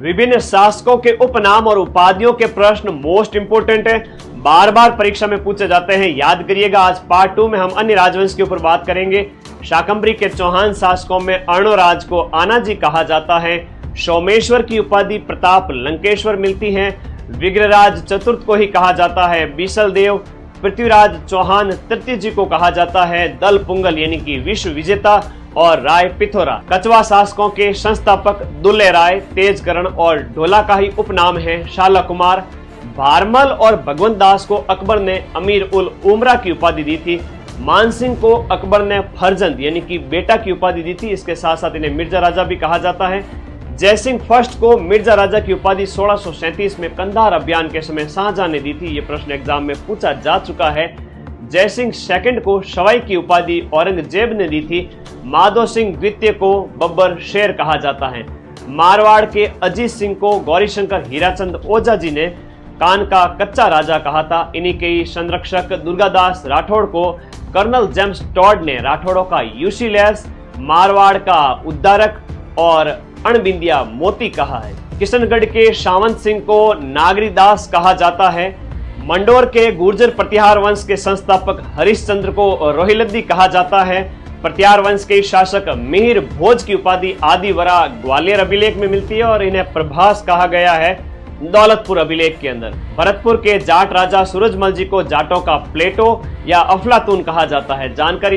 विभिन्न शासकों के उपनाम और उपाधियों के प्रश्न मोस्ट इंपोर्टेंट है, बार बार परीक्षा में पूछे जाते हैं, याद करिएगा। आज पार्ट 2 में हम अन्य राजवंश के ऊपर बात करेंगे। शाकंभरी के चौहान शासकों में अर्णोराज को आनाजी कहा जाता है। सोमेश्वर की उपाधि प्रताप लंकेश्वर मिलती है। विग्रहराज चतुर्थ को ही कहा जाता है बीसल देव। पृथ्वीराज चौहान तृतीय जी को कहा जाता है दल पुंगल यानी कि विश्व विजेता। और राय पिथोरा कछवा शासकों के संस्थापक दुल्ले राय, तेजकरण और ढोला का ही उपनाम है शाला कुमार। भारमल और भगवंत दास को अकबर ने अमीर उल उमरा की उपाधि दी थी। मानसिंह को अकबर ने फरजंद यानी कि बेटा की उपाधि दी थी। इसके साथ साथ इन्हें मिर्जा राजा भी कहा जाता है। जयसिंह फर्स्ट को मिर्जा राजा की उपाधि 1637 में कंधार अभियान के समय शाहजहां ने दी थी। ये प्रश्न एग्जाम में पूछा जा चुका है। जयसिंह सेकंड को सवाई की उपाधि औरंगजेब ने दी थी। माधो सिंह द्वितीय को बब्बर शेर कहा जाता है। मारवाड़ के अजीत सिंह को गौरीशंकर हीराचंद ओझा जी ने कान का कच्चा राजा कहा था। इन्हीं के ही संरक्षक दुर्गादास राठौड़ को कर्नल जेम्स टॉड ने राठौड़ों का यूसीलेस, मारवाड़ का उद्धारक और अणबिंदिया मोती कहा है। किशनगढ़ के सावंत सिंह को नागरीदास कहा जाता है। मंडोर के गुर्जर प्रतिहार वंश के संस्थापक हरिश्चंद्र को रोहिलद्दी कहा जाता है। प्रतिहार वंश के शासक मिहिर भोज की उपाधि आदिवरा ग्वालियर अभिलेख में मिलती है और इन्हें प्रभास कहा गया है दौलतपुर अभिलेख के अंदर। भरतपुर के जाट राजा सूरजमल जी को जाटों का प्लेटो या अफलातून कहा जाता है। जानकारी